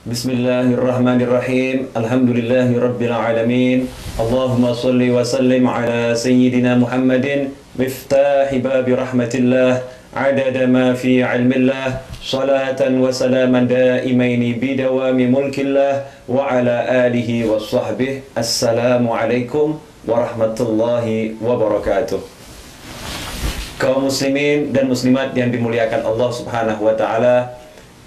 Bismillahirrahmanirrahim. Alhamdulillahirabbil alamin. Allahumma shalli wa sallim ala sayyidina Muhammadin miftahi babi rahmatillah adada ma fi ilmillah salatan wa salaman daimaini bidawami mulkillah wa ala alihi wa sahbihi. Assalamualaikum warahmatullahi wabarakatuh. Kaum muslimin dan muslimat yang dimuliakan Allah Subhanahu wa taala,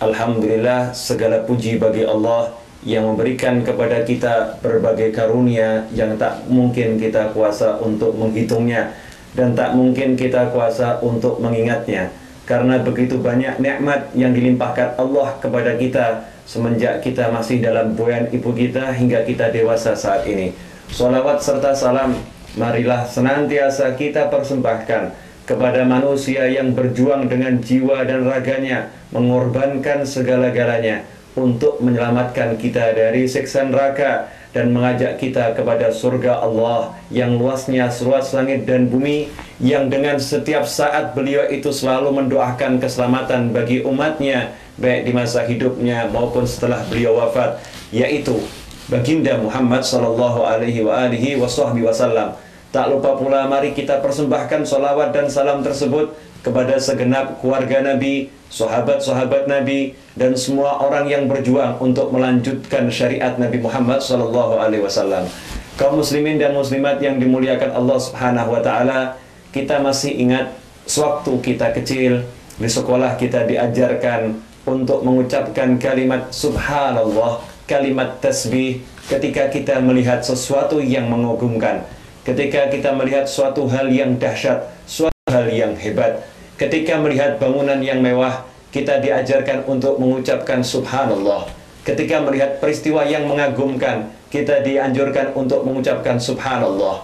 alhamdulillah, segala puji bagi Allah yang memberikan kepada kita berbagai karunia yang tak mungkin kita kuasa untuk menghitungnya dan tak mungkin kita kuasa untuk mengingatnya. Karena begitu banyak nikmat yang dilimpahkan Allah kepada kita semenjak kita masih dalam buayan ibu kita hingga kita dewasa saat ini. Sholawat serta salam marilah senantiasa kita persembahkan kepada manusia yang berjuang dengan jiwa dan raganya, mengorbankan segala-galanya untuk menyelamatkan kita dari siksa neraka dan mengajak kita kepada surga Allah yang luasnya seluas langit dan bumi, yang dengan setiap saat beliau itu selalu mendoakan keselamatan bagi umatnya baik di masa hidupnya maupun setelah beliau wafat, yaitu baginda Muhammad sallallahu alaihi wasallam. Tak lupa pula mari kita persembahkan salawat dan salam tersebut kepada segenap keluarga Nabi, sahabat-sahabat Nabi, dan semua orang yang berjuang untuk melanjutkan syariat Nabi Muhammad SAW. Kaum muslimin dan muslimat yang dimuliakan Allah Subhanahu wa taala, kita masih ingat sewaktu kita kecil di sekolah kita diajarkan untuk mengucapkan kalimat subhanallah, kalimat tasbih ketika kita melihat sesuatu yang mengagumkan, ketika kita melihat suatu hal yang dahsyat, suatu hal yang hebat, ketika melihat bangunan yang mewah, kita diajarkan untuk mengucapkan subhanallah. Ketika melihat peristiwa yang mengagumkan, kita dianjurkan untuk mengucapkan subhanallah.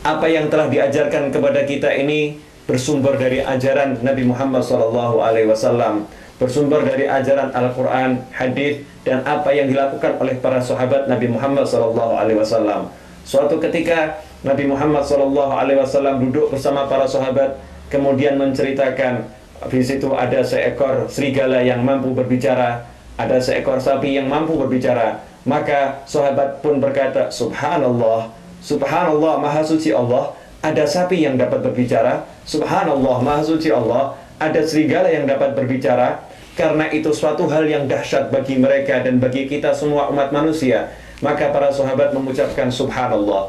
Apa yang telah diajarkan kepada kita ini bersumber dari ajaran Nabi Muhammad SAW, bersumber dari ajaran Al-Quran, hadis, dan apa yang dilakukan oleh para sahabat Nabi Muhammad SAW. Suatu ketika Nabi Muhammad SAW duduk bersama para sahabat, kemudian menceritakan di situ ada seekor serigala yang mampu berbicara, ada seekor sapi yang mampu berbicara. Maka sahabat pun berkata, subhanallah, subhanallah, maha suci Allah, ada sapi yang dapat berbicara. Subhanallah, maha suci Allah, ada serigala yang dapat berbicara. Karena itu suatu hal yang dahsyat bagi mereka dan bagi kita semua umat manusia. Maka para sahabat mengucapkan subhanallah.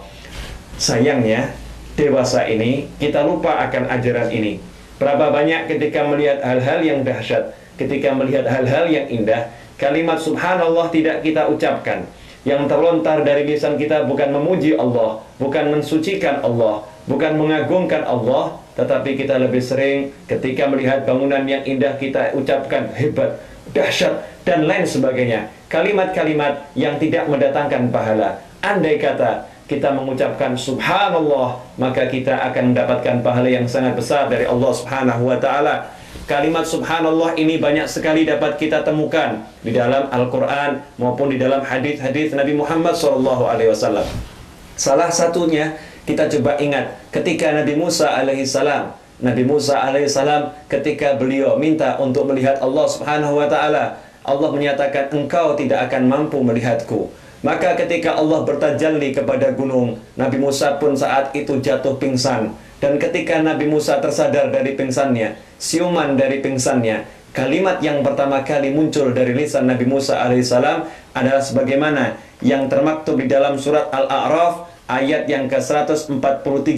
Sayangnya, dewasa ini kita lupa akan ajaran ini. Berapa banyak ketika melihat hal-hal yang dahsyat, ketika melihat hal-hal yang indah, kalimat subhanallah tidak kita ucapkan. Yang terlontar dari lisan kita bukan memuji Allah, bukan mensucikan Allah, bukan mengagungkan Allah, tetapi kita lebih sering ketika melihat bangunan yang indah kita ucapkan hebat, dahsyat, dan lain sebagainya. Kalimat-kalimat yang tidak mendatangkan pahala. Andai kata kita mengucapkan subhanallah, maka kita akan mendapatkan pahala yang sangat besar dari Allah Subhanahu wa taala. Kalimat subhanallah ini banyak sekali dapat kita temukan di dalam Al-Quran maupun di dalam hadis-hadis Nabi Muhammad SAW. Salah satunya kita coba ingat ketika Nabi Musa alaihissalam. Nabi Musa alaihissalam ketika beliau minta untuk melihat Allah Subhanahu wa taala, Allah menyatakan engkau tidak akan mampu melihatku. Maka ketika Allah bertajalli kepada gunung, Nabi Musa pun saat itu jatuh pingsan. Dan ketika Nabi Musa tersadar dari pingsannya, siuman dari pingsannya, kalimat yang pertama kali muncul dari lisan Nabi Musa alaihissalam adalah sebagaimana yang termaktub di dalam surat Al-A'raf ayat yang ke-143.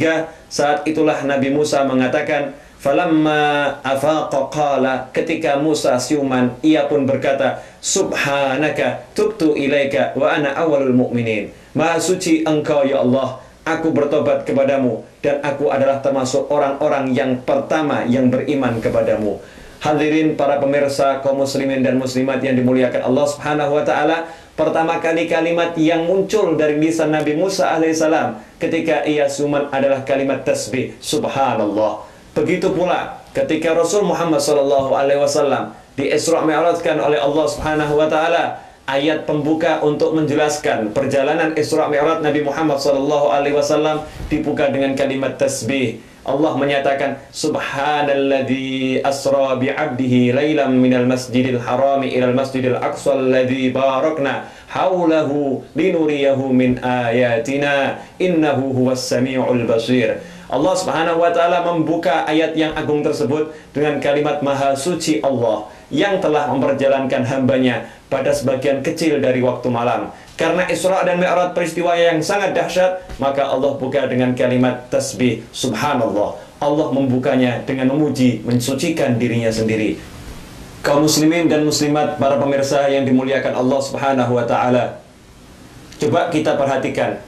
Saat itulah Nabi Musa mengatakan, falamma afaqa qala, ketika Musa siuman, ia pun berkata, subhanaka tubtu ilaika wa ana awwalul mu'minin. Maha suci engkau ya Allah, aku bertobat kepadamu dan aku adalah termasuk orang-orang yang pertama yang beriman kepadamu. Hadirin para pemirsa kaum muslimin dan muslimat yang dimuliakan Allah Subhanahu wa taala, pertama kali kalimat yang muncul dari lisan Nabi Musa alaihissalam ketika ia siuman adalah kalimat tasbih, subhanallah. Begitu pula ketika Rasul Muhammad SAW di Isra Mi'rajkan oleh Allah Subhanahu wa taala, ayat pembuka untuk menjelaskan perjalanan Isra Mi'raj Nabi Muhammad SAW dibuka dengan kalimat tasbih. Allah menyatakan subhanalladzi asra bi'abdihi lailam minal masjidil harami ilal masjidil aqsa alladzi barakna haulahu linuriyahu min ayatina innahu huwas samiul basir. Allah Subhanahu wa taala membuka ayat yang agung tersebut dengan kalimat maha suci Allah yang telah memperjalankan hambanya pada sebagian kecil dari waktu malam. Karena Isra dan Mi'raj peristiwa yang sangat dahsyat, maka Allah buka dengan kalimat tasbih subhanallah. Allah membukanya dengan memuji, mensucikan dirinya sendiri. Kaum muslimin dan muslimat, para pemirsa yang dimuliakan Allah Subhanahu wa taala, coba kita perhatikan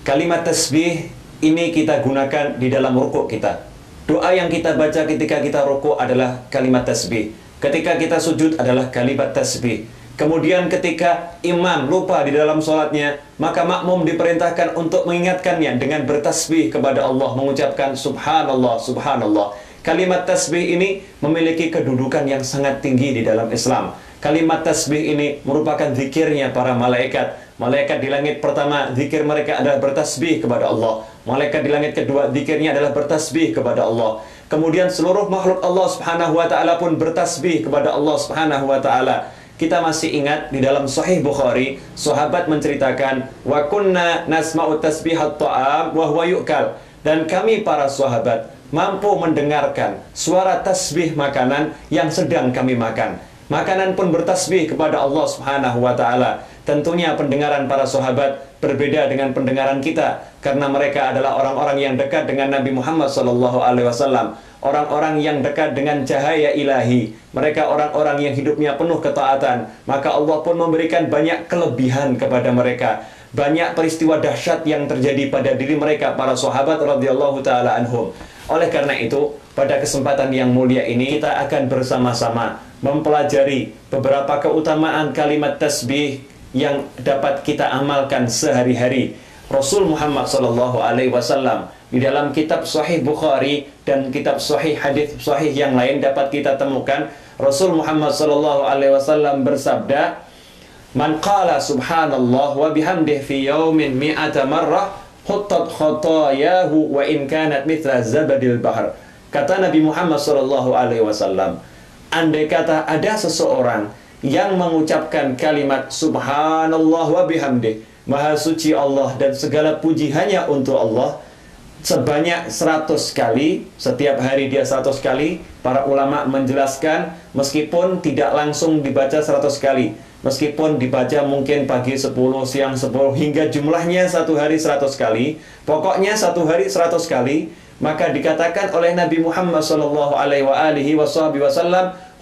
kalimat tasbih ini kita gunakan di dalam rukuk kita. Doa yang kita baca ketika kita rukuk adalah kalimat tasbih. Ketika kita sujud adalah kalimat tasbih. Kemudian ketika imam lupa di dalam sholatnya, maka makmum diperintahkan untuk mengingatkannya dengan bertasbih kepada Allah, mengucapkan subhanallah, subhanallah. Kalimat tasbih ini memiliki kedudukan yang sangat tinggi di dalam Islam. Kalimat tasbih ini merupakan zikirnya para malaikat. Malaikat di langit pertama, zikir mereka adalah bertasbih kepada Allah. Malaikat di langit kedua, zikirnya adalah bertasbih kepada Allah. Kemudian seluruh makhluk Allah Subhanahu wa taala pun bertasbih kepada Allah Subhanahu wa taala. Kita masih ingat di dalam Sahih Bukhari, sahabat menceritakan, wa kunna nasma'u tasbihat ta'am wa huwa yu'kal. Dan kami para sahabat mampu mendengarkan suara tasbih makanan yang sedang kami makan. Makanan pun bertasbih kepada Allah Subhanahu wa taala. Tentunya pendengaran para sahabat berbeda dengan pendengaran kita, karena mereka adalah orang-orang yang dekat dengan Nabi Muhammad SAW. Orang-orang yang dekat dengan cahaya ilahi. Mereka orang-orang yang hidupnya penuh ketaatan. Maka Allah pun memberikan banyak kelebihan kepada mereka. Banyak peristiwa dahsyat yang terjadi pada diri mereka, para sahabat radhiyallahu ta'ala anhum. Oleh karena itu, pada kesempatan yang mulia ini, kita akan bersama-sama mempelajari beberapa keutamaan kalimat tasbih yang dapat kita amalkan sehari-hari. Rasul Muhammad SAW di dalam kitab Sahih Bukhari dan kitab Sahih hadis Sahih yang lain dapat kita temukan Rasul Muhammad SAW bersabda, "Man qala subhanallah wa bihamdihi fi yaumin mi'ata marrah huttat khatayahu wa in kanat mithla zabadil bahr." Kata Nabi Muhammad SAW, andai kata ada seseorang yang mengucapkan kalimat subhanallah wa bihamdihi, maha suci Allah dan segala puji hanya untuk Allah, sebanyak 100 kali, setiap hari dia 100 kali. Para ulama menjelaskan, meskipun tidak langsung dibaca 100 kali, meskipun dibaca mungkin pagi 10, siang 10, hingga jumlahnya satu hari 100 kali, pokoknya satu hari 100 kali, maka dikatakan oleh Nabi Muhammad SAW,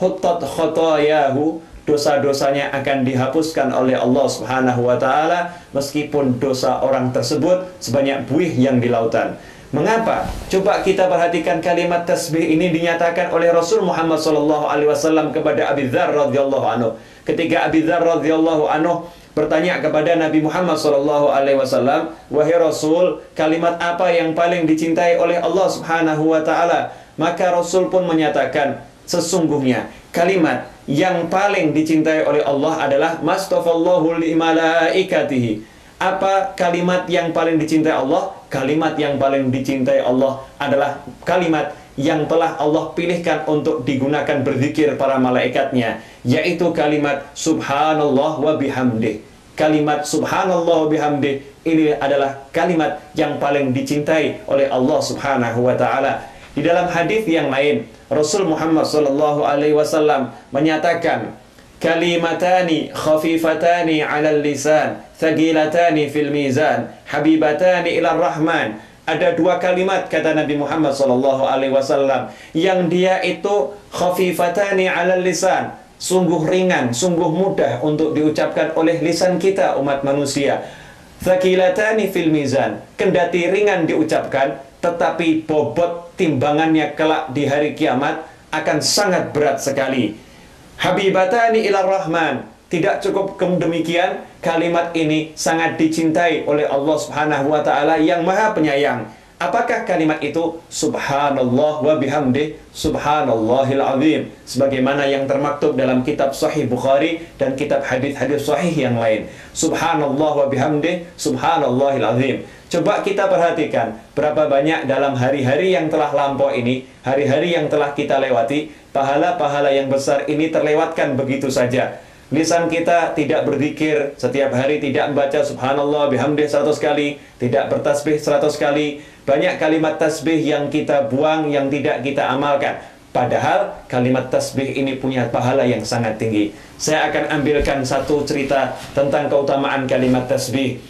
huttat khotayahu, dosa-dosanya akan dihapuskan oleh Allah Subhanahu wa taala, meskipun dosa orang tersebut sebanyak buih yang di lautan. Mengapa? Coba kita perhatikan kalimat tasbih ini dinyatakan oleh Rasul Muhammad SAW kepada Abi Dzar radhiyallahu anhu. Ketika Abi Dzar radhiyallahu anhu bertanya kepada Nabi Muhammad SAW, wahai Rasul, kalimat apa yang paling dicintai oleh Allah Subhanahu wa taala? Maka Rasul pun menyatakan, sesungguhnya kalimat yang paling dicintai oleh Allah adalah mastafallahu li malaikatihi. Apa kalimat yang paling dicintai Allah? Kalimat yang paling dicintai Allah adalah kalimat yang telah Allah pilihkan untuk digunakan berzikir para malaikatnya, yaitu kalimat subhanallah wa bihamdih. Kalimat subhanallah wa bihamdih ini adalah kalimat yang paling dicintai oleh Allah Subhanahu wa taala. Di dalam hadis yang lain, Rasul Muhammad SAW menyatakan, kalimatani khafifatani 'alal lisan, thaqilatani fil mizan, habibatani ila rahman. Ada dua kalimat, kata Nabi Muhammad SAW, yang dia itu khafifatani 'alal lisan, sungguh ringan, sungguh mudah untuk diucapkan oleh lisan kita umat manusia. Thaqilatani fil mizan, kendati ringan diucapkan, tetapi bobot timbangannya kelak di hari kiamat akan sangat berat sekali. Habibatani ila rahman, tidak cukup demikian, kalimat ini sangat dicintai oleh Allah Subhanahu wa taala yang Maha Penyayang. Apakah kalimat itu? Subhanallah wa bihamdih, subhanallahil azim. Sebagaimana yang termaktub dalam kitab Sahih Bukhari dan kitab hadis-hadis sahih yang lain. Subhanallah wa bihamdih, subhanallahil azim. Coba kita perhatikan berapa banyak dalam hari-hari yang telah lampau ini, hari-hari yang telah kita lewati, pahala-pahala yang besar ini terlewatkan begitu saja. Lisan kita tidak berzikir setiap hari, tidak membaca subhanallah bihamdih 100 kali, tidak bertasbih 100 kali. Banyak kalimat tasbih yang kita buang, yang tidak kita amalkan. Padahal kalimat tasbih ini punya pahala yang sangat tinggi. Saya akan ambilkan satu cerita tentang keutamaan kalimat tasbih.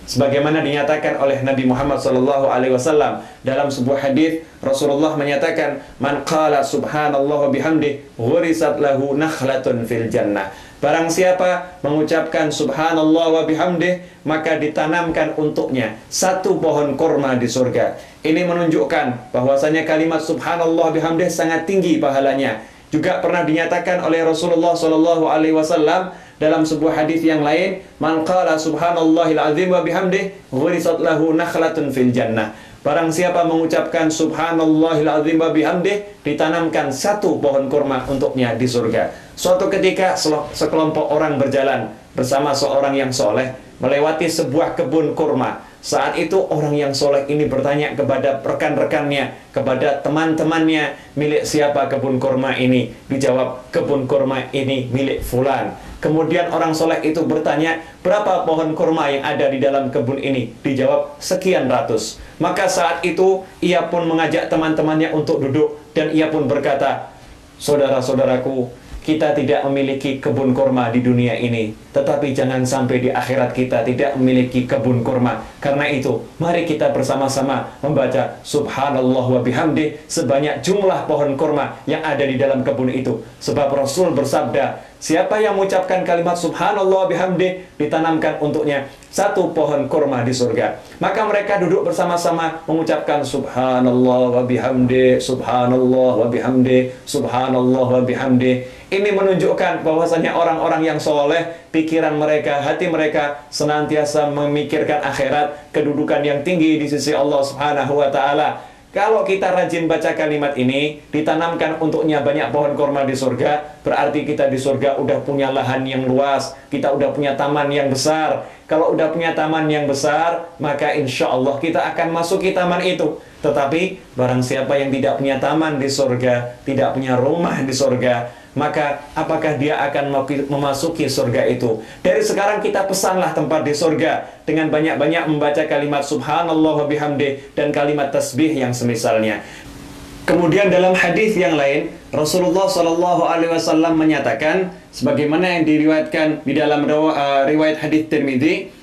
Sebagaimana dinyatakan oleh Nabi Muhammad SAW dalam sebuah hadis, Rasulullah menyatakan, "Man qala subhanallah wa bihamdih, ghurisat lahu nakhlatun fil jannah." Barang siapa mengucapkan subhanallah wa bihamdih, maka ditanamkan untuknya satu pohon kurma di surga. Ini menunjukkan bahwasanya kalimat subhanallah bihamdih sangat tinggi pahalanya. Juga pernah dinyatakan oleh Rasulullah SAW dalam sebuah hadis yang lain, "Man qala subhanallahil azim wa bihamdih, ghurisat lahu nakhlatun fil jannah." Barang siapa mengucapkan subhanallahil azim wa bihamdih, ditanamkan satu pohon kurma untuknya di surga. Suatu ketika sekelompok orang berjalan bersama seorang yang soleh melewati sebuah kebun kurma. Saat itu orang yang soleh ini bertanya kepada rekan-rekannya, kepada teman-temannya, milik siapa kebun kurma ini? Dijawab, kebun kurma ini milik fulan. Kemudian orang soleh itu bertanya, berapa pohon kurma yang ada di dalam kebun ini? Dijawab, sekian ratus. Maka saat itu ia pun mengajak teman-temannya untuk duduk, dan ia pun berkata, saudara-saudaraku, kita tidak memiliki kebun kurma di dunia ini, tetapi jangan sampai di akhirat kita tidak memiliki kebun kurma. Karena itu, mari kita bersama-sama membaca subhanallah wa bihamdih sebanyak jumlah pohon kurma yang ada di dalam kebun itu. Sebab Rasul bersabda, siapa yang mengucapkan kalimat subhanallah wa bihamdih, ditanamkan untuknya satu pohon kurma di surga. Maka mereka duduk bersama-sama mengucapkan subhanallah wa bihamdih, subhanallah wa bihamdih, subhanallah wa bihamdih. Ini menunjukkan bahwasanya orang-orang yang soleh, pikiran mereka, hati mereka senantiasa memikirkan akhirat, kedudukan yang tinggi di sisi Allah Subhanahu wa Ta'ala. Kalau kita rajin baca kalimat ini, ditanamkan untuknya banyak pohon kurma di surga, berarti kita di surga udah punya lahan yang luas, kita udah punya taman yang besar. Kalau udah punya taman yang besar, maka insya Allah kita akan masuki taman itu. Tetapi barang siapa yang tidak punya taman di surga, tidak punya rumah di surga, maka apakah dia akan memasuki surga itu? Dari sekarang kita pesanlah tempat di surga dengan banyak-banyak membaca kalimat subhanallah wa bihamdih dan kalimat tasbih yang semisalnya. Kemudian dalam hadis yang lain, Rasulullah SAW menyatakan, sebagaimana yang diriwayatkan di dalam riwayat hadis Tirmidzi,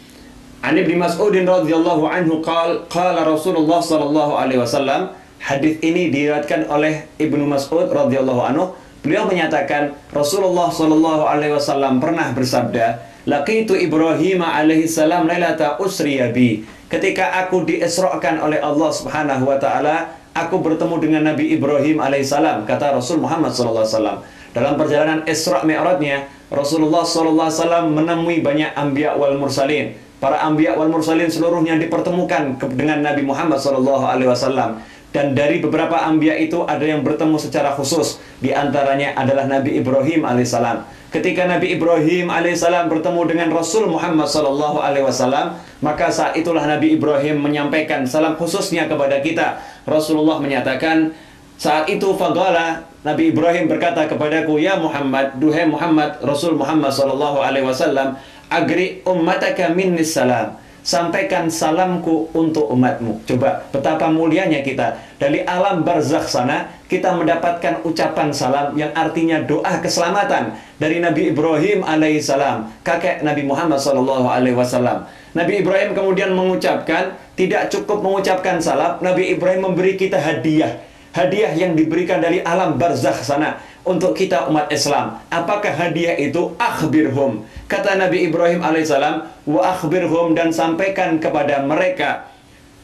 An Ibnu Mas'ud radhiyallahu anhu qala Rasulullah SAW. Hadis ini diriwayatkan oleh Ibnu Mas'ud radhiyallahu anhu. Beliau menyatakan Rasulullah SAW pernah bersabda, "Laqitu Ibrahim alaihi salam lailata usriya bi." Ketika aku diisrakan oleh Allah Subhanahu wa Ta'ala, aku bertemu dengan Nabi Ibrahim alaihissalam, kata Rasul Muhammad SAW. Dalam perjalanan Isra Mi'rajnya, Rasulullah SAW menemui banyak anbiya wal mursalin. Para anbiya wal mursalin seluruhnya dipertemukan dengan Nabi Muhammad SAW. Dan dari beberapa anbiya itu ada yang bertemu secara khusus. Di antaranya adalah Nabi Ibrahim alaihissalam. Ketika Nabi Ibrahim alaihissalam bertemu dengan Rasul Muhammad SAW, maka saat itulah Nabi Ibrahim menyampaikan salam khususnya kepada kita. Rasulullah menyatakan, saat itu faqala, Nabi Ibrahim berkata kepadaku, "Ya Muhammad, duhai Muhammad, Rasul Muhammad SAW, agri ummataka minni salam." Sampaikan salamku untuk umatmu. Coba betapa mulianya kita. Dari alam barzakh sana, kita mendapatkan ucapan salam yang artinya doa keselamatan dari Nabi Ibrahim alaihissalam, kakek Nabi Muhammad SAW. Nabi Ibrahim kemudian mengucapkan, tidak cukup mengucapkan salam, Nabi Ibrahim memberi kita hadiah. Hadiah yang diberikan dari alam barzakh sana untuk kita umat Islam. Apakah hadiah itu? Akhbirhum. Kata Nabi Ibrahim alaihissalam, wa akhbirhum, dan sampaikan kepada mereka,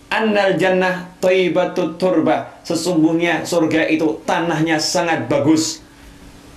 annal jannah thayyibatut turbah. Sesungguhnya surga itu tanahnya sangat bagus.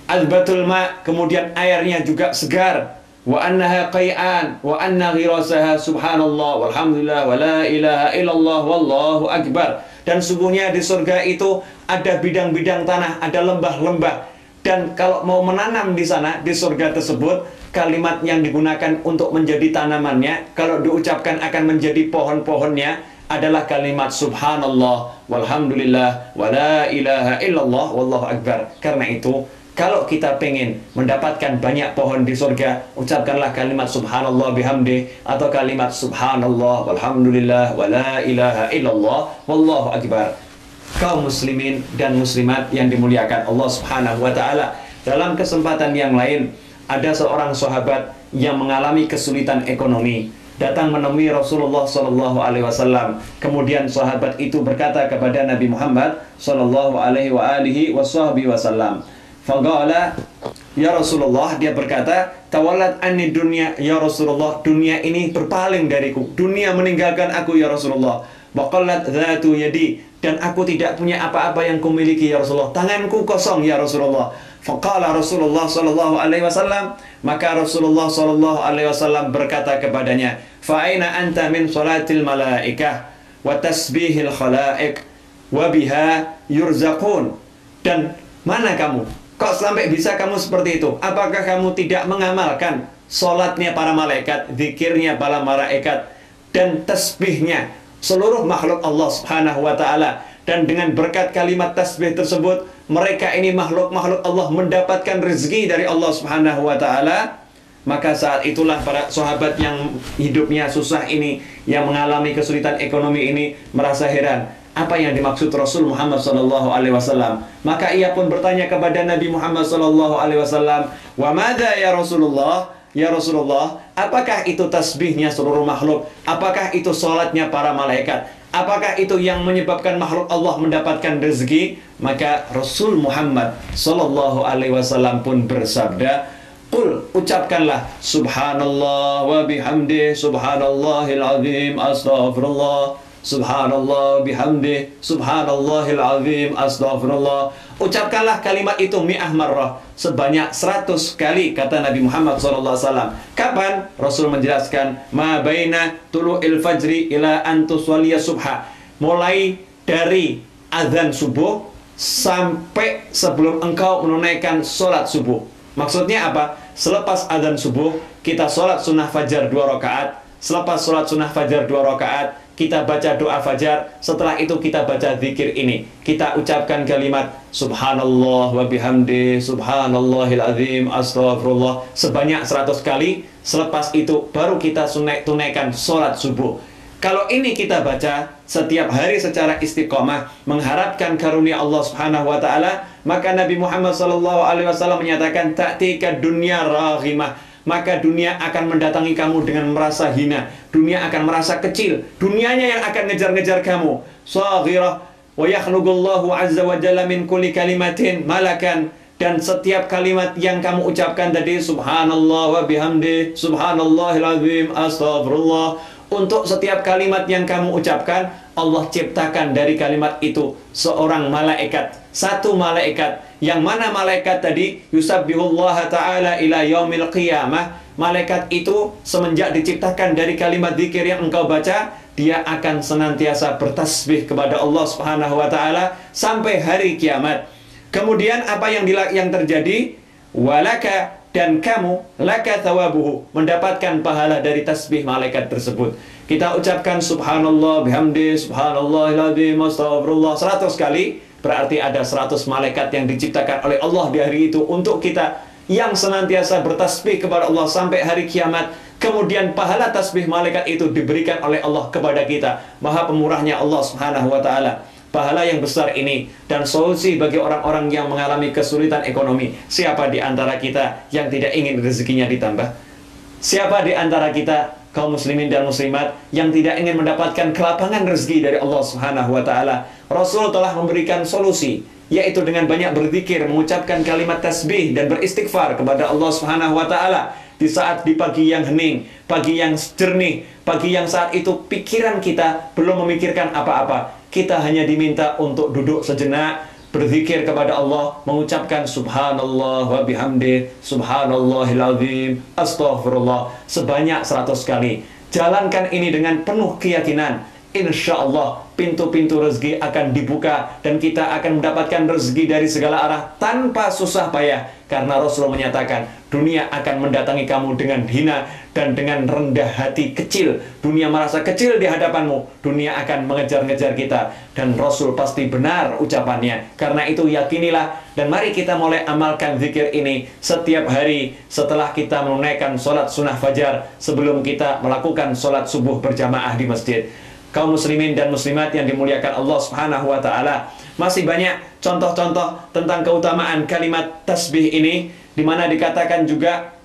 Albatul ma, kemudian airnya juga segar. wa annaha qai'an wa anna ghirasaha subhanallah walhamdulillah wa la ilaha illallah wallahu akbar. Dan sungguhnya di surga itu ada bidang-bidang tanah, ada lembah-lembah. Dan kalau mau menanam di sana, di surga tersebut, kalimat yang digunakan untuk menjadi tanamannya, kalau diucapkan akan menjadi pohon-pohonnya, adalah kalimat subhanallah walhamdulillah wa la ilaha illallah wallahu akbar. Karena itu, kalau kita pengen mendapatkan banyak pohon di surga, ucapkanlah kalimat subhanallah bihamdi, atau kalimat subhanallah walhamdulillah wa la ilaha illallah wallahu akbar. Kaum muslimin dan muslimat yang dimuliakan Allah subhanahu wa ta'ala, dalam kesempatan yang lain, ada seorang sahabat yang mengalami kesulitan ekonomi, datang menemui Rasulullah SAW. Kemudian sahabat itu berkata kepada Nabi Muhammad SAW, faqala, ya Rasulullah, dia berkata, tawallat anni dunya ya Rasulullah, dunia ini berpaling dariku, dunia meninggalkan aku ya Rasulullah. Waqallat dhatu yadi, dan aku tidak punya apa-apa yang kumiliki ya Rasulullah, tanganku kosong ya Rasulullah. Faqala Rasulullah SAW, maka Rasulullah SAW berkata kepadanya, fa'aina anta min salatil malaikah wa tasbihil khalaik wa biha yurzaqun. Dan mana kamu? Kok sampai bisa kamu seperti itu? Apakah kamu tidak mengamalkan solatnya para malaikat, zikirnya para malaikat, dan tasbihnya seluruh makhluk Allah subhanahu wa ta'ala? Dan dengan berkat kalimat tasbih tersebut, mereka ini makhluk-makhluk Allah mendapatkan rezeki dari Allah subhanahu wa ta'ala. Maka saat itulah para sahabat yang hidupnya susah ini, yang mengalami kesulitan ekonomi ini, merasa heran, apa yang dimaksud Rasul Muhammad SAW. Maka ia pun bertanya kepada Nabi Muhammad SAW, wa madza ya Rasulullah? Ya Rasulullah, apakah itu tasbihnya seluruh makhluk? Apakah itu salatnya para malaikat? Apakah itu yang menyebabkan makhluk Allah mendapatkan rezeki? Maka Rasul Muhammad SAW pun bersabda, qul, ucapkanlah, subhanallah wa bihamdi, subhanallahil azim, astaghfirullah, subhanallah bihamdi, subhanallahil azim, astaghfirullah. Ucapkanlah kalimat itu mi'ah marrah, sebanyak 100 kali, kata Nabi Muhammad SAW. Kapan? Rasul menjelaskan, ma baina tulu'il fajri ila antuswaliya subha, mulai dari azan subuh sampai sebelum engkau menunaikan sholat subuh. Maksudnya apa? Selepas azan subuh, kita sholat sunnah fajar 2 rakaat. Selepas sholat sunnah fajar 2 rakaat, kita baca doa fajar. Setelah itu kita baca zikir ini. Kita ucapkan kalimat subhanallah wa bihamdi, subhanallahil azim, astaghfirullah sebanyak 100 kali. Selepas itu baru kita tunaikan sholat subuh. Kalau ini kita baca setiap hari secara istiqomah, mengharapkan karunia Allah subhanahu wa ta'ala, maka Nabi Muhammad SAW menyatakan, ta'tika dunya raghimah, maka dunia akan mendatangi kamu dengan merasa hina. Dunia akan merasa kecil. Dunianya yang akan ngejar-ngejar kamu. Saghirah wa yakhlugullahu azza wa jalla min kulli kalimatin malakan. Dan setiap kalimat yang kamu ucapkan tadi, subhanallah wa bihamdi, subhanallahil azim, astaghfirullah, untuk setiap kalimat yang kamu ucapkan, Allah ciptakan dari kalimat itu seorang malaikat, satu malaikat. Yang mana malaikat tadi? Yusabbihullah ta'ala ila yaumil qiyamah. Malaikat itu semenjak diciptakan dari kalimat zikir yang engkau baca, dia akan senantiasa bertasbih kepada Allah subhanahu wa ta'ala sampai hari kiamat. Kemudian apa yang terjadi? Walaka, dan kamu, laka thawabuhu, mendapatkan pahala dari tasbih malaikat tersebut. Kita ucapkan subhanallah bihamdi, subhanallahil azim, astaghfirullah 100 kali. Berarti ada 100 malaikat yang diciptakan oleh Allah di hari itu untuk kita, yang senantiasa bertasbih kepada Allah sampai hari kiamat. Kemudian pahala tasbih malaikat itu diberikan oleh Allah kepada kita. Maha pemurahnya Allah subhanahu wa ta'ala. Pahala yang besar ini dan solusi bagi orang-orang yang mengalami kesulitan ekonomi. Siapa di antara kita yang tidak ingin rezekinya ditambah? Siapa di antara kita, kaum muslimin dan muslimat, yang tidak ingin mendapatkan kelapangan rezeki dari Allah subhanahu wa ta'ala? Rasul telah memberikan solusi, yaitu dengan banyak berzikir, mengucapkan kalimat tasbih dan beristighfar kepada Allah subhanahu wa ta'ala. Di saat di pagi yang hening, pagi yang jernih, pagi yang saat itu pikiran kita belum memikirkan apa-apa, kita hanya diminta untuk duduk sejenak, berzikir kepada Allah, mengucapkan subhanallah wa bihamdih, subhanallahil azim, astaghfirullah sebanyak 100 kali. Jalankan ini dengan penuh keyakinan. Insya Allah pintu-pintu rezeki akan dibuka dan kita akan mendapatkan rezeki dari segala arah tanpa susah payah. Karena Rasulullah menyatakan dunia akan mendatangi kamu dengan hina dan dengan rendah hati kecil. Dunia merasa kecil di hadapanmu, dunia akan mengejar-ngejar kita. Dan Rasul pasti benar ucapannya. Karena itu yakinilah dan mari kita mulai amalkan zikir ini setiap hari setelah kita menunaikan sholat sunnah fajar, sebelum kita melakukan sholat subuh berjamaah di masjid. Kaum muslimin dan muslimat yang dimuliakan Allah Subhanahu wa taala, masih banyak contoh-contoh tentang keutamaan kalimat tasbih ini, di mana dikatakan juga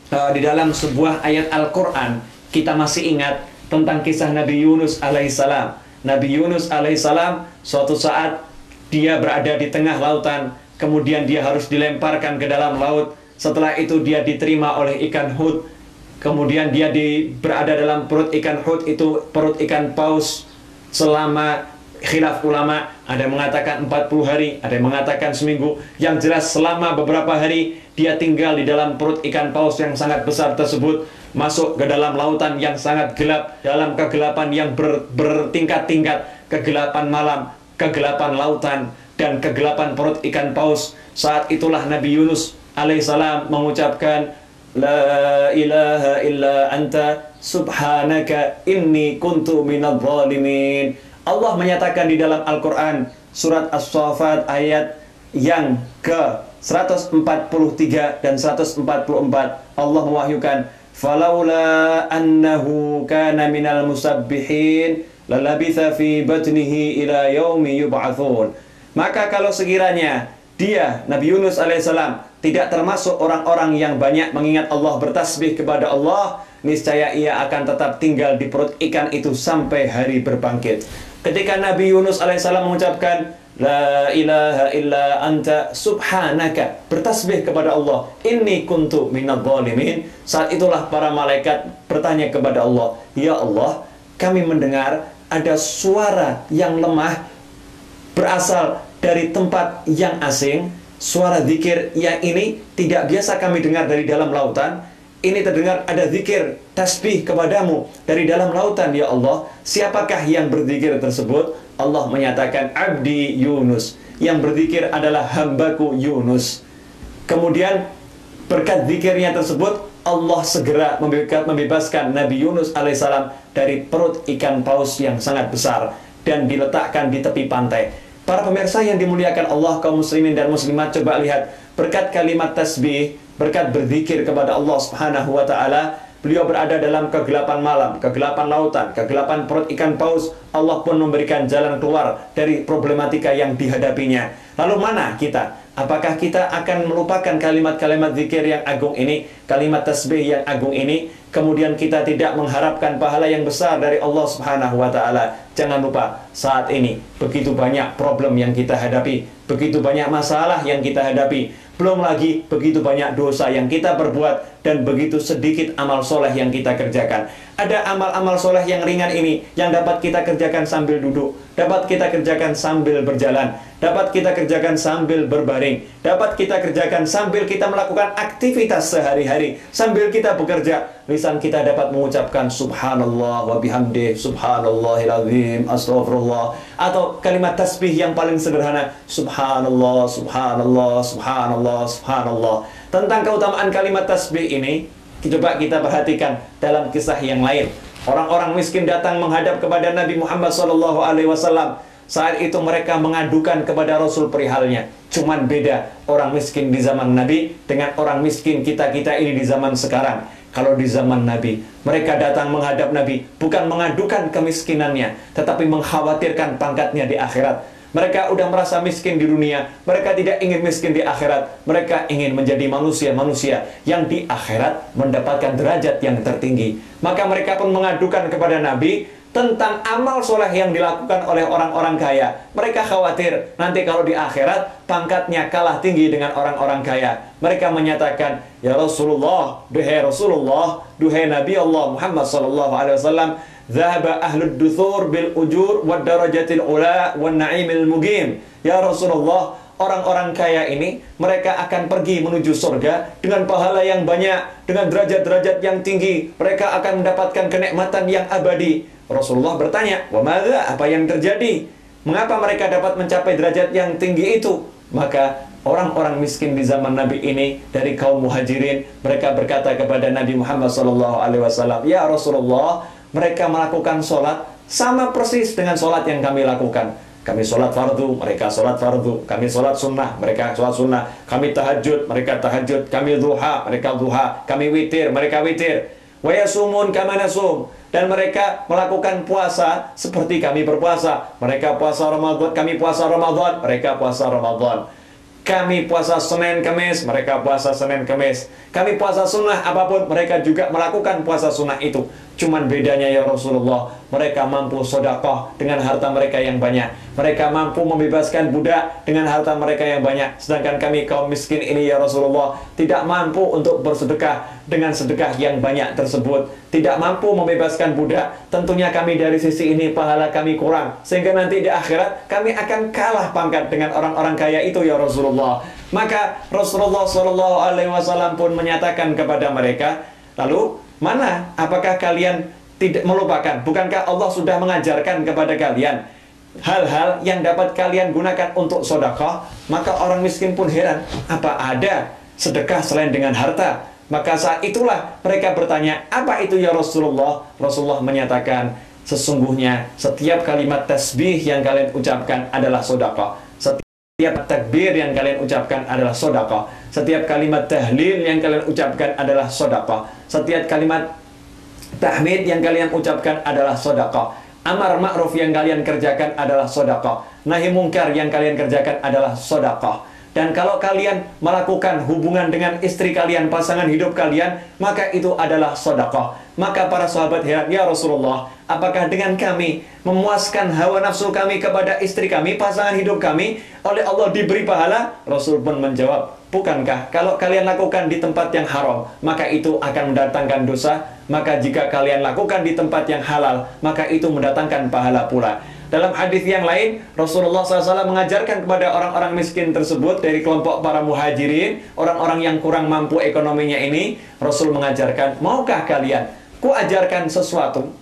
di dalam sebuah ayat Al-Qur'an. Kita masih ingat tentang kisah Nabi Yunus alaihissalam. Nabi Yunus alaihissalam suatu saat dia berada di tengah lautan, kemudian dia harus dilemparkan ke dalam laut. Setelah itu dia diterima oleh ikan hut. Kemudian dia berada dalam perut ikan hut, itu perut ikan paus selama khilaf ulama. Ada yang mengatakan 40 hari, ada yang mengatakan seminggu. Yang jelas selama beberapa hari dia tinggal di dalam perut ikan paus yang sangat besar tersebut, masuk ke dalam lautan yang sangat gelap, dalam kegelapan yang bertingkat-tingkat, kegelapan malam, kegelapan lautan, dan kegelapan perut ikan paus. Saat itulah Nabi Yunus alaihissalam mengucapkan, La ilaha illa anta subhanaka inni kuntu minadh dhalimin. Allah menyatakan di dalam Al-Quran surat As-Saffat ayat yang ke 143 dan 144, Allah mewahyukan, falaula annahu kana minal musabbihin lalabitha fi batnihi ila yaumi yub'atsun. Maka kalau sekiranya dia, Nabi Yunus alaihissalam, tidak termasuk orang-orang yang banyak mengingat Allah, bertasbih kepada Allah, niscaya ia akan tetap tinggal di perut ikan itu sampai hari berbangkit. Ketika Nabi Yunus alaihissalam mengucapkan La ilaha illa anta subhanaka, bertasbih kepada Allah, inni kuntu minadh dhalimin, saat itulah para malaikat bertanya kepada Allah, ya Allah, kami mendengar ada suara yang lemah berasal dari tempat yang asing. Suara zikir yang ini tidak biasa kami dengar dari dalam lautan. Ini terdengar ada zikir tasbih kepadamu dari dalam lautan, ya Allah. Siapakah yang berzikir tersebut? Allah menyatakan Abdi Yunus. Yang berzikir adalah hambaku Yunus. Kemudian berkat zikirnya tersebut, Allah segera membebaskan Nabi Yunus alaihissalam dari perut ikan paus yang sangat besar dan diletakkan di tepi pantai. Para pemirsa yang dimuliakan Allah, kaum muslimin dan muslimat, coba lihat berkat kalimat tasbih, berkat berzikir kepada Allah Subhanahu wa taala, beliau berada dalam kegelapan malam, kegelapan lautan, kegelapan perut ikan paus. Allah pun memberikan jalan keluar dari problematika yang dihadapinya. Lalu mana kita? Apakah kita akan melupakan kalimat-kalimat zikir yang agung ini, kalimat tasbih yang agung ini, kemudian kita tidak mengharapkan pahala yang besar dari Allah Subhanahu wa taala? Jangan lupa, saat ini begitu banyak problem yang kita hadapi, begitu banyak masalah yang kita hadapi, belum lagi begitu banyak dosa yang kita perbuat dan begitu sedikit amal soleh yang kita kerjakan. Ada amal-amal soleh yang ringan ini yang dapat kita kerjakan sambil duduk, dapat kita kerjakan sambil berjalan, dapat kita kerjakan sambil berbaring, dapat kita kerjakan sambil kita melakukan aktivitas sehari-hari, sambil kita bekerja. Lisan kita dapat mengucapkan subhanallah wa bihamdih, subhanallahil azim, astaghfirullah, atau kalimat tasbih yang paling sederhana, subhanallah, subhanallah, subhanallah, subhanallah. Tentang keutamaan kalimat tasbih ini, coba kita perhatikan dalam kisah yang lain. Orang-orang miskin datang menghadap kepada Nabi Muhammad SAW. Saat itu mereka mengadukan kepada Rasul perihalnya. Cuman beda orang miskin di zaman Nabi dengan orang miskin kita-kita ini di zaman sekarang. Kalau di zaman Nabi, mereka datang menghadap Nabi bukan mengadukan kemiskinannya, tetapi mengkhawatirkan pangkatnya di akhirat. Mereka udah merasa miskin di dunia, mereka tidak ingin miskin di akhirat. Mereka ingin menjadi manusia-manusia yang di akhirat mendapatkan derajat yang tertinggi. Maka mereka pun mengadukan kepada Nabi tentang amal soleh yang dilakukan oleh orang-orang kaya. Mereka khawatir nanti kalau di akhirat pangkatnya kalah tinggi dengan orang-orang kaya. Mereka menyatakan, ya Rasulullah, duhai Rasulullah, duhai Nabi Allah Muhammad SAW, Zahaba ahlud duthur bil ujur wa darajatil ula wa na'imil mugim. "Ya Rasulullah, orang-orang kaya ini mereka akan pergi menuju surga dengan pahala yang banyak, dengan derajat-derajat yang tinggi, mereka akan mendapatkan kenikmatan yang abadi." Rasulullah bertanya, "Wa madza? Apa yang terjadi? Mengapa mereka dapat mencapai derajat yang tinggi itu?" Maka orang-orang miskin di zaman Nabi ini dari kaum Muhajirin, mereka berkata kepada Nabi Muhammad SAW, "Ya Rasulullah, mereka melakukan sholat sama persis dengan sholat yang kami lakukan. Kami sholat fardu, mereka sholat fardu. Kami sholat sunnah, mereka sholat sunnah. Kami tahajud, mereka tahajud. Kami duha, mereka duha. Kami witir, mereka witir. Wa yasumun kama nasum." Dan mereka melakukan puasa seperti kami berpuasa. Mereka puasa Ramadan, kami puasa Ramadan, mereka puasa Ramadan. Kami puasa Senin Kamis, mereka puasa Senin Kamis. Kami puasa sunnah apapun, mereka juga melakukan puasa sunnah itu. Cuman bedanya ya Rasulullah, mereka mampu sedekah dengan harta mereka yang banyak. Mereka mampu membebaskan budak dengan harta mereka yang banyak. Sedangkan kami kaum miskin ini ya Rasulullah, tidak mampu untuk bersedekah dengan sedekah yang banyak tersebut. Tidak mampu membebaskan budak. Tentunya kami dari sisi ini pahala kami kurang. Sehingga nanti di akhirat kami akan kalah pangkat dengan orang-orang kaya itu ya Rasulullah. Maka Rasulullah SAW pun menyatakan kepada mereka, "Lalu mana? Apakah kalian tidak melupakan? Bukankah Allah sudah mengajarkan kepada kalian hal-hal yang dapat kalian gunakan untuk sedekah?" Maka orang miskin pun heran, apa ada sedekah selain dengan harta? Maka saat itulah mereka bertanya, "Apa itu ya Rasulullah?" Rasulullah menyatakan, "Sesungguhnya setiap kalimat tasbih yang kalian ucapkan adalah sedekah. Setiap takbir yang kalian ucapkan adalah sedekah. Setiap kalimat tahlil yang kalian ucapkan adalah sedekah. Setiap kalimat tahmid yang kalian ucapkan adalah sedekah. Amar ma'ruf yang kalian kerjakan adalah sedekah. Nahi mungkar yang kalian kerjakan adalah sedekah. Dan kalau kalian melakukan hubungan dengan istri kalian, pasangan hidup kalian, maka itu adalah sedekah." Maka para sahabat heran, "Ya Rasulullah, apakah dengan kami memuaskan hawa nafsu kami kepada istri kami, pasangan hidup kami, oleh Allah diberi pahala?" Rasul pun menjawab, "Bukankah kalau kalian lakukan di tempat yang haram, maka itu akan mendatangkan dosa? Maka jika kalian lakukan di tempat yang halal, maka itu mendatangkan pahala pula." Dalam hadis yang lain, Rasulullah SAW mengajarkan kepada orang-orang miskin tersebut dari kelompok para muhajirin, orang-orang yang kurang mampu ekonominya ini, Rasul mengajarkan, "Maukah kalian kuajarkan sesuatu?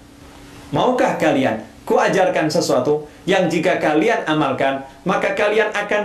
Maukah kalian kuajarkan sesuatu yang jika kalian amalkan, maka kalian akan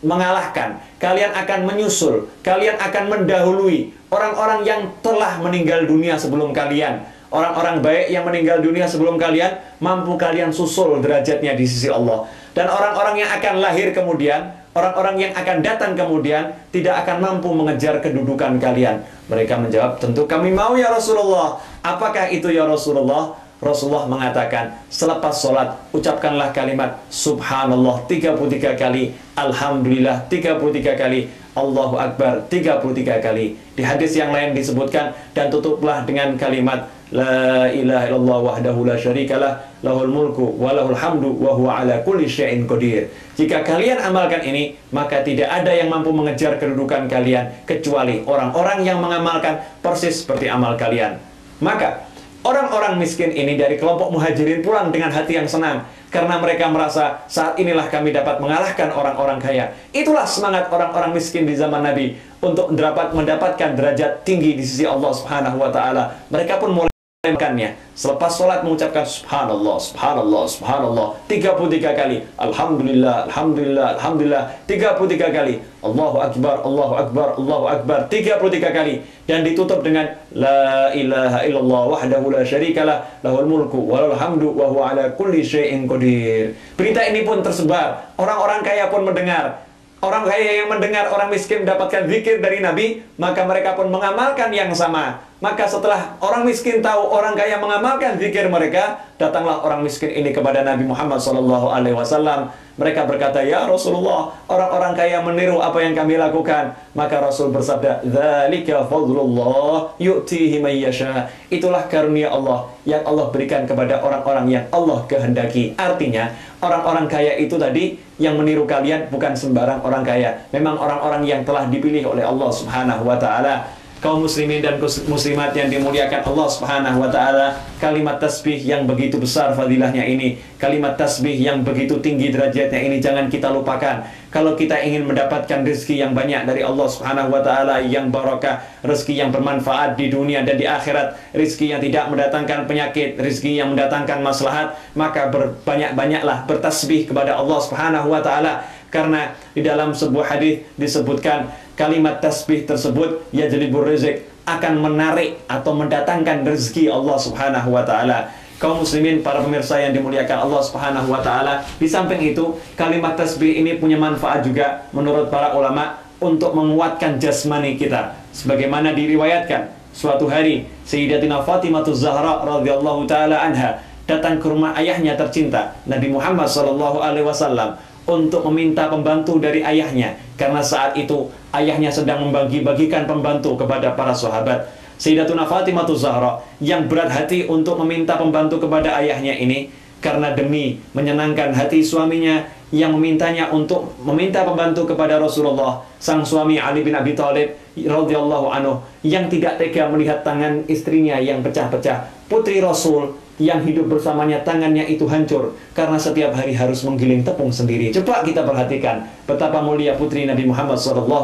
mengalahkan, kalian akan menyusul, kalian akan mendahului orang-orang yang telah meninggal dunia sebelum kalian. Orang-orang baik yang meninggal dunia sebelum kalian, mampu kalian susul derajatnya di sisi Allah. Dan orang-orang yang akan lahir kemudian, orang-orang yang akan datang kemudian, tidak akan mampu mengejar kedudukan kalian." Mereka menjawab, "Tentu kami mau ya Rasulullah." "Apakah itu ya Rasulullah?" Rasulullah mengatakan, "Selepas sholat, ucapkanlah kalimat Subhanallah 33 kali, Alhamdulillah 33 kali, Allahu Akbar 33 kali. Di hadis yang lain disebutkan, "Dan tutuplah dengan kalimat La ilaha illallah wahdahu la syarikalah, lahul mulku wa lahul hamdu wa huwa ala kulli syai'in qadir." Jika kalian amalkan ini, maka tidak ada yang mampu mengejar kedudukan kalian kecuali orang-orang yang mengamalkan persis seperti amal kalian. Maka orang-orang miskin ini dari kelompok muhajirin pulang dengan hati yang senang, karena mereka merasa saat inilah kami dapat mengalahkan orang-orang kaya. Itulah semangat orang-orang miskin di zaman Nabi untuk dapat mendapatkan derajat tinggi di sisi Allah Subhanahu wa taala. Mereka pun mulai makannya. Selepas sholat mengucapkan Subhanallah, Subhanallah, Subhanallah 33 kali, Alhamdulillah, Alhamdulillah, Alhamdulillah 33 kali, Allahu Akbar, Allahu Akbar, Allahu Akbar 33 kali. Dan ditutup dengan La ilaha illallah wahdahu la syarikalah, lahul mulku wa lahul hamdu wa huwa ala kulli syai'in qadir. Berita ini pun tersebar. Orang-orang kaya pun mendengar. Orang kaya yang mendengar orang miskin mendapatkan zikir dari Nabi, maka mereka pun mengamalkan yang sama. Maka setelah orang miskin tahu orang kaya mengamalkan zikir mereka, datanglah orang miskin ini kepada Nabi Muhammad SAW. Mereka berkata, "Ya Rasulullah, orang-orang kaya meniru apa yang kami lakukan." Maka Rasul bersabda, "Dzalika fadlullah yu'tihi man yasha." Itulah karunia Allah yang Allah berikan kepada orang-orang yang Allah kehendaki. Artinya, orang-orang kaya itu tadi yang meniru kalian bukan sembarang orang kaya. Memang orang-orang yang telah dipilih oleh Allah Subhanahu wa taala. Kaum muslimin dan muslimat yang dimuliakan Allah Subhanahu wa taala, kalimat tasbih yang begitu besar fadilahnya ini, kalimat tasbih yang begitu tinggi derajatnya ini jangan kita lupakan. Kalau kita ingin mendapatkan rezeki yang banyak dari Allah Subhanahu wa taala yang barokah, rezeki yang bermanfaat di dunia dan di akhirat, rezeki yang tidak mendatangkan penyakit, rezeki yang mendatangkan maslahat, maka berbanyak-banyaklah bertasbih kepada Allah Subhanahu wa taala. Karena di dalam sebuah hadis disebutkan kalimat tasbih tersebut yajlibur rizq, akan menarik atau mendatangkan rezeki Allah Subhanahu wa taala. Kaum muslimin, para pemirsa yang dimuliakan Allah Subhanahu wa taala, di samping itu kalimat tasbih ini punya manfaat juga menurut para ulama untuk menguatkan jasmani kita. Sebagaimana diriwayatkan, suatu hari Sayyidatina Fatimah Zahra radhiyallahu taala anha datang ke rumah ayahnya tercinta Nabi Muhammad sallallahu alaihi wasallam untuk meminta pembantu dari ayahnya, karena saat itu ayahnya sedang membagi-bagikan pembantu kepada para sahabat. Sayyidatuna Fatimah Zahra yang berat hati untuk meminta pembantu kepada ayahnya ini, karena demi menyenangkan hati suaminya yang memintanya untuk meminta pembantu kepada Rasulullah, sang suami Ali bin Abi Thalib radhiyallahu anhu yang tidak tega melihat tangan istrinya yang pecah-pecah. Putri Rasul yang hidup bersamanya tangannya itu hancur karena setiap hari harus menggiling tepung sendiri. Coba kita perhatikan betapa mulia putri Nabi Muhammad SAW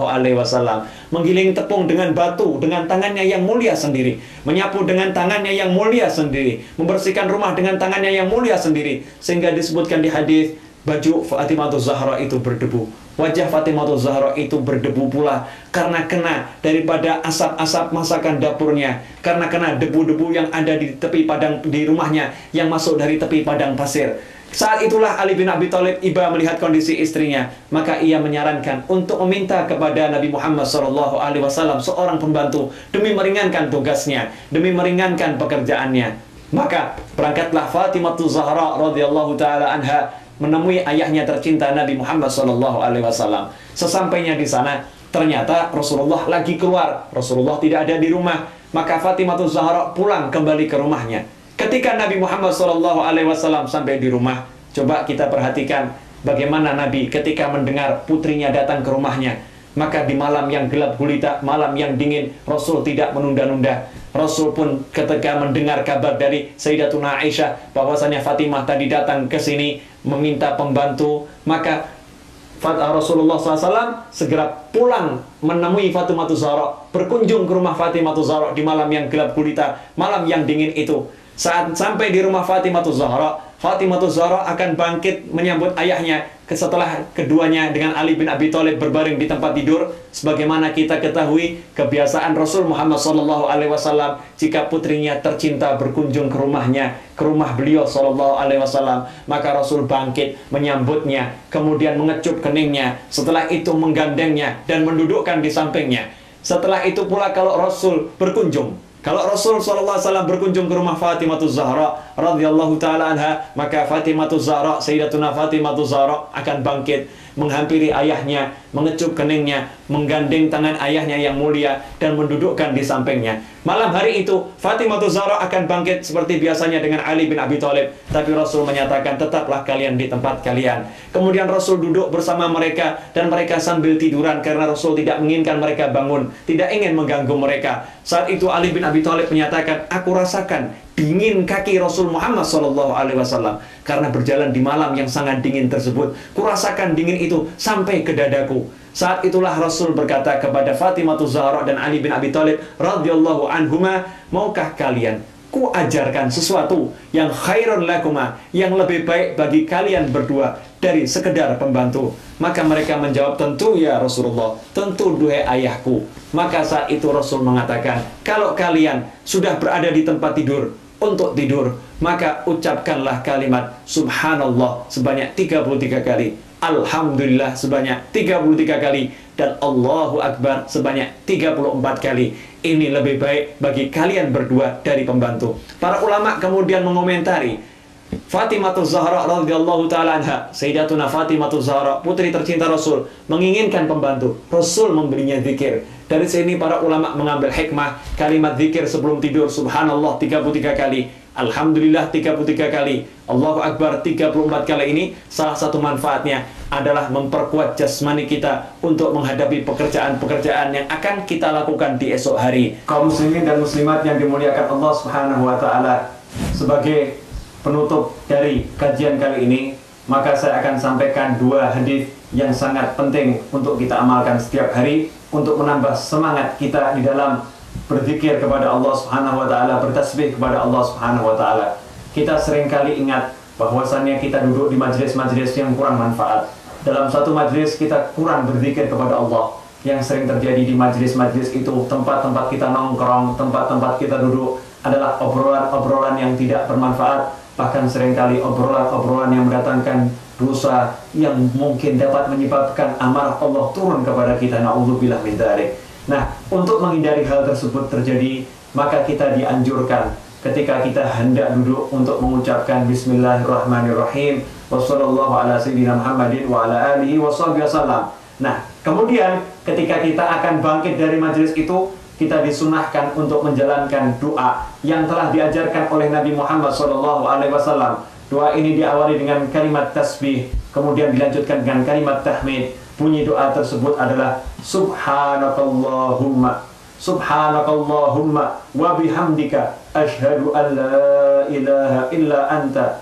menggiling tepung dengan batu dengan tangannya yang mulia sendiri, menyapu dengan tangannya yang mulia sendiri, membersihkan rumah dengan tangannya yang mulia sendiri, sehingga disebutkan di hadis baju Fatimah Zahra itu berdebu. Wajah Fatimah Zahra itu berdebu pula karena kena daripada asap-asap masakan dapurnya, karena kena debu-debu yang ada di tepi padang di rumahnya yang masuk dari tepi padang pasir. Saat itulah Ali bin Abi Thalib iba melihat kondisi istrinya, maka ia menyarankan untuk meminta kepada Nabi Muhammad SAW seorang pembantu demi meringankan tugasnya, demi meringankan pekerjaannya. Maka berangkatlah Fatimah Zahra radhiyallahu taala anha menemui ayahnya tercinta Nabi Muhammad SAW. Sesampainya di sana, ternyata Rasulullah lagi keluar. Rasulullah tidak ada di rumah. Maka Fatimah Zahra pulang kembali ke rumahnya. Ketika Nabi Muhammad SAW sampai di rumah, coba kita perhatikan bagaimana Nabi ketika mendengar putrinya datang ke rumahnya. Maka di malam yang gelap gulita, malam yang dingin, Rasul tidak menunda-nunda. Rasul pun ketika mendengar kabar dari Sayyidatuna Aisyah bahwasanya Fatimah tadi datang ke sini meminta pembantu, maka Rasulullah SAW segera pulang menemui Fatimah Zahra, berkunjung ke rumah Fatimah Zahra di malam yang gelap gulita, malam yang dingin itu. Saat sampai di rumah Fatimah Zahra akan bangkit menyambut ayahnya setelah keduanya dengan Ali bin Abi Thalib berbaring di tempat tidur. Sebagaimana kita ketahui kebiasaan Rasul Muhammad SAW jika putrinya tercinta berkunjung ke rumahnya, ke rumah beliau SAW, maka Rasul bangkit menyambutnya, kemudian mengecup keningnya, setelah itu menggandengnya dan mendudukkan di sampingnya. Setelah itu pula kalau Rasul berkunjung, kalau Rasul SAW berkunjung ke rumah Fatimah Zahra radhiyallahu taala anha, maka Fatimah Zahra, Sayyidatuna Fatimah Zahra akan bangkit menghampiri ayahnya, mengecup keningnya, menggandeng tangan ayahnya yang mulia dan mendudukkan di sampingnya. Malam hari itu Fatimah Zahra akan bangkit seperti biasanya dengan Ali bin Abi Thalib, tapi Rasul menyatakan tetaplah kalian di tempat kalian. Kemudian Rasul duduk bersama mereka dan mereka sambil tiduran karena Rasul tidak menginginkan mereka bangun, tidak ingin mengganggu mereka. Saat itu Ali bin Abi Thalib menyatakan, aku rasakan dingin kaki Rasul Muhammad SAW karena berjalan di malam yang sangat dingin tersebut. Kurasakan dingin itu sampai ke dadaku. Saat itulah Rasul berkata kepada Fatimah Zahra dan Ali bin Abi Thalib radhiyallahu anhuma, maukah kalian ku ajarkan sesuatu yang khairun lakuma, yang lebih baik bagi kalian berdua dari sekedar pembantu? Maka mereka menjawab, tentu ya Rasulullah, tentu duhai ayahku. Maka saat itu Rasul mengatakan, kalau kalian sudah berada di tempat tidur untuk tidur, maka ucapkanlah kalimat Subhanallah sebanyak 33 kali, Alhamdulillah sebanyak 33 kali, dan Allahu Akbar sebanyak 34 kali. Ini lebih baik bagi kalian berdua dari pembantu. Para ulama kemudian mengomentari Fatimatul Zahra radhiyallahu taala anha, Sayyidatuna Fatimatul Zahra, putri tercinta Rasul, menginginkan pembantu. Rasul memberinya zikir. Dari sini para ulama mengambil hikmah kalimat zikir sebelum tidur, subhanallah 33 kali, alhamdulillah 33 kali, Allahu Akbar 34 kali. Ini salah satu manfaatnya adalah memperkuat jasmani kita untuk menghadapi pekerjaan-pekerjaan yang akan kita lakukan di esok hari. Kaum muslimin dan muslimat yang dimuliakan Allah Subhanahu wa taala, sebagai penutup dari kajian kali ini, maka saya akan sampaikan dua hadis yang sangat penting untuk kita amalkan setiap hari untuk menambah semangat kita di dalam berzikir kepada Allah Subhanahu wa taala, bertasbih kepada Allah Subhanahu wa taala. Kita seringkali ingat bahwasannya kita duduk di majelis-majelis yang kurang manfaat. Dalam satu majelis kita kurang berzikir kepada Allah. Yang sering terjadi di majelis-majelis itu, tempat-tempat kita nongkrong, tempat-tempat kita duduk adalah obrolan-obrolan yang tidak bermanfaat. Bahkan seringkali obrolan-obrolan yang mendatangkan dosa yang mungkin dapat menyebabkan amarah Allah turun kepada kita. Na'udzubillah min dzalik. Nah, untuk menghindari hal tersebut terjadi, maka kita dianjurkan ketika kita hendak duduk untuk mengucapkan Bismillahirrahmanirrahim, wassallallahu ala sayyidina Muhammadin wa ala alihi washabihi wasallam. Nah, kemudian ketika kita akan bangkit dari majelis itu, kita disunahkan untuk menjalankan doa yang telah diajarkan oleh Nabi Muhammad SAW. Doa ini diawali dengan kalimat tasbih, kemudian dilanjutkan dengan kalimat tahmid. Bunyi doa tersebut adalah Subhanakallahumma, Subhanakallahumma wa bihamdika asyhadu an la ilaha illa anta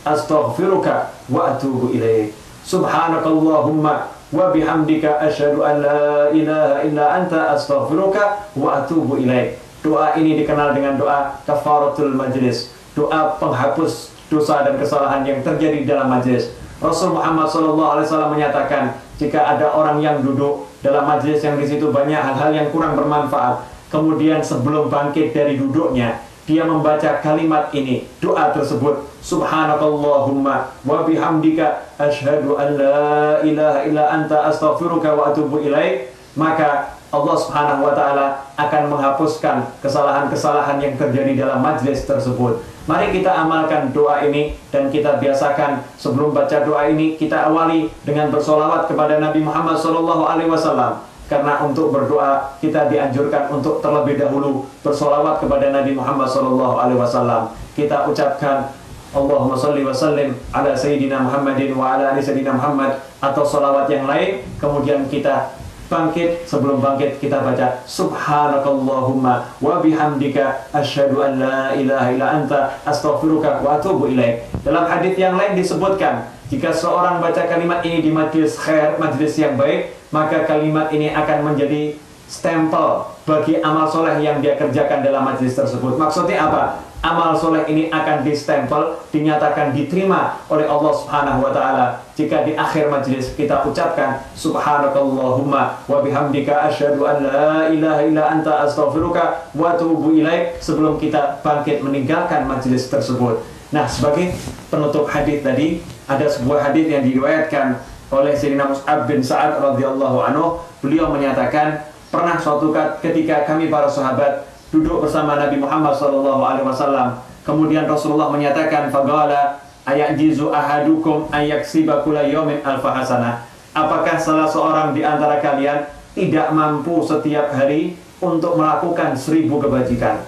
astaghfiruka wa atubu ilaik. Subhanakallahumma wa bihamdika asyhadu an la ilaha illa anta astaghfiruka wa atubu ilaik. Doa ini dikenal dengan doa kafaratul majlis, doa penghapus dosa dan kesalahan yang terjadi dalam majlis. Rasul Muhammad SAW menyatakan, jika ada orang yang duduk dalam majlis yang di situ banyak hal-hal yang kurang bermanfaat, kemudian sebelum bangkit dari duduknya, dia membaca kalimat ini, doa tersebut, Subhanakallahumma wa bihamdika asyhadu an la ilaha illa anta astaghfiruka wa atubu ilaik, maka Allah Subhanahu wa taala akan menghapuskan kesalahan-kesalahan yang terjadi dalam majlis tersebut. Mari kita amalkan doa ini dan kita biasakan sebelum baca doa ini kita awali dengan bersolawat kepada Nabi Muhammad SAW. Karena untuk berdoa kita dianjurkan untuk terlebih dahulu bersolawat kepada Nabi Muhammad SAW. Kita ucapkan Allahumma salli wa sallim ala Sayyidina Muhammadin wa ala ali Sayyidina Muhammad, atau solawat yang lain. Kemudian kita bangkit, sebelum bangkit kita baca Subhanakallahumma wa bihamdika asyhadu an la ilaha illa anta astaghfiruka wa atubu ilaik. Dalam hadis yang lain disebutkan, jika seorang baca kalimat ini di majlis khair, majlis yang baik, maka kalimat ini akan menjadi stempel bagi amal soleh yang dia kerjakan dalam majlis tersebut. Maksudnya apa? Amal soleh ini akan distempel, dinyatakan diterima oleh Allah Subhanahu wa taala jika di akhir majlis kita ucapkan Subhanakallahumma wa bihamdika asyhadu an la ilaha illa anta astaghfiruka wa atubu ilaik, sebelum kita bangkit meninggalkan majlis tersebut. Nah, sebagai penutup hadis tadi, ada sebuah hadis yang diriwayatkan oleh Sayyidina Mus'ab bin Sa'ad radhiyallahu anhu. Beliau menyatakan, pernah suatu ketika kami para sahabat duduk bersama Nabi Muhammad SAW. Kemudian Rasulullah menyatakan, faqala ayajizu ahadukum ayaksiba kulla yawmin alfa hasanah. Apakah salah seorang di antara kalian tidak mampu setiap hari untuk melakukan 1000 kebajikan?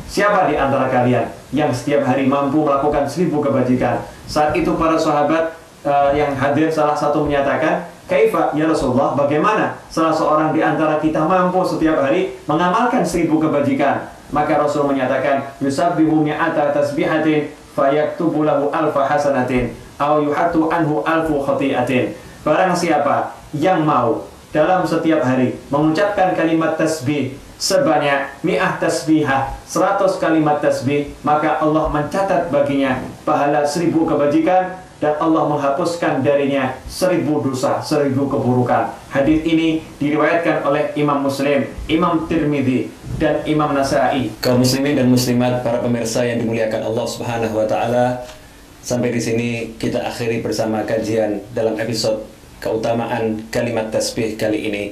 Siapa di antara kalian yang setiap hari mampu melakukan 1000 kebajikan? Saat itu para sahabat yang hadir salah satu menyatakan, kaifa ya Rasulullah, bagaimana salah seorang di antara kita mampu setiap hari mengamalkan 1000 kebajikan? Maka Rasul menyatakan, yusabbihu mi'ata tasbihatin fayaktubu lahu alfa hasanatin aw yuhattu anhu alfu khati'atin. Barang siapa yang mau dalam setiap hari mengucapkan kalimat tasbih sebanyak mi'ah tasbihah, 100 kalimat tasbih, maka Allah mencatat baginya pahala 1000 kebajikan, dan Allah menghapuskan darinya 1000 dosa, 1000 keburukan. Hadis ini diriwayatkan oleh Imam Muslim, Imam Tirmidzi, dan Imam Nasa'i. Kaum muslimin dan muslimat, para pemirsa yang dimuliakan Allah Subhanahu wa taala, sampai di sini kita akhiri bersama kajian dalam episode keutamaan kalimat tasbih kali ini.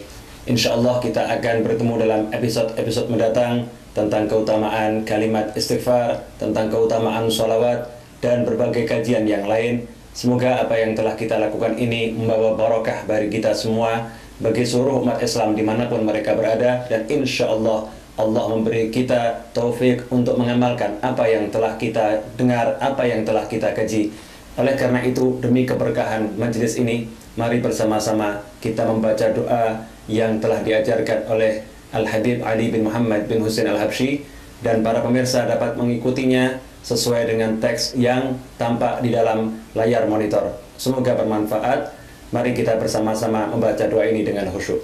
Insyaallah kita akan bertemu dalam episode-episode mendatang tentang keutamaan kalimat istighfar, tentang keutamaan sholawat, dan berbagai kajian yang lain. Semoga apa yang telah kita lakukan ini membawa barokah bagi kita semua, bagi seluruh umat Islam dimanapun mereka berada, dan insya Allah Allah memberi kita taufik untuk mengamalkan apa yang telah kita dengar, apa yang telah kita kaji. Oleh karena itu, demi keberkahan majelis ini, mari bersama-sama kita membaca doa yang telah diajarkan oleh Al-Habib Ali bin Muhammad bin Husain Al-Habsyi, dan para pemirsa dapat mengikutinya sesuai dengan teks yang tampak di dalam layar monitor. Semoga bermanfaat. Mari kita bersama-sama membaca doa ini dengan khusyuk.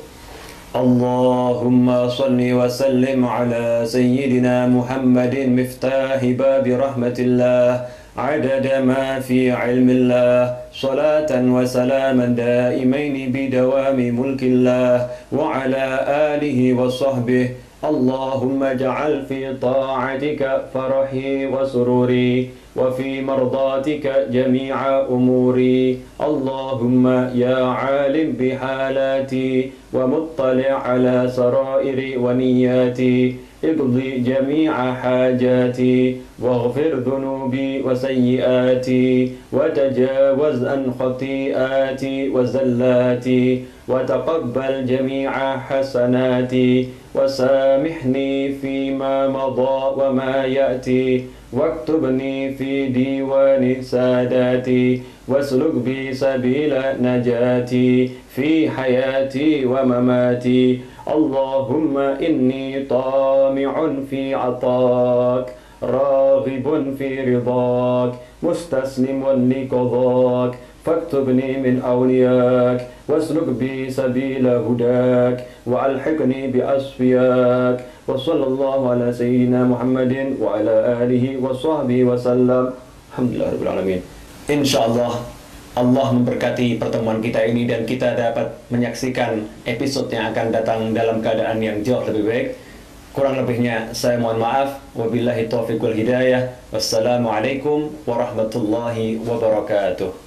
Allahumma salli wa sallim ala sayyidina Muhammadin miftahi babi rahmatillah adada ma fi ilmillah salatan wa salaman daimaini bidawami mulkillah wa ala alihi wa sahbihi. Allahumma ja'al fi ta'atika farahi wa sururi wa fi mardatika jami'a umuri. Allahumma ya alim bihalati wa muttali' ala sarairi wa niyati اقضي جميع حاجاتي واغفر ذنوبي وسيئاتي وتجاوز عن خطيئاتي وزلاتي وتقبل جميع حسناتي وسامحني فيما مضى وما يأتي واكتبني في ديوان ساداتي واسلك بي سبيل نجاتي في حياتي ومماتي. اللهم إني طامع في عطاك راغب في رضاك مستسلم لقضاك فاكتبني من أولياك واسلك بي سبيل هداك وألحقني بأصفياك. وصلى الله على سيدنا محمد وعلى آله وصحبه وسلم. Alhamdulillah Rabbil Alamin. Insyaallah Allah memberkati pertemuan kita ini dan kita dapat menyaksikan episode yang akan datang dalam keadaan yang jauh lebih baik. Kurang lebihnya saya mohon maaf. Wabillahi taufiq wal hidayah. Wassalamualaikum warahmatullahi wabarakatuh.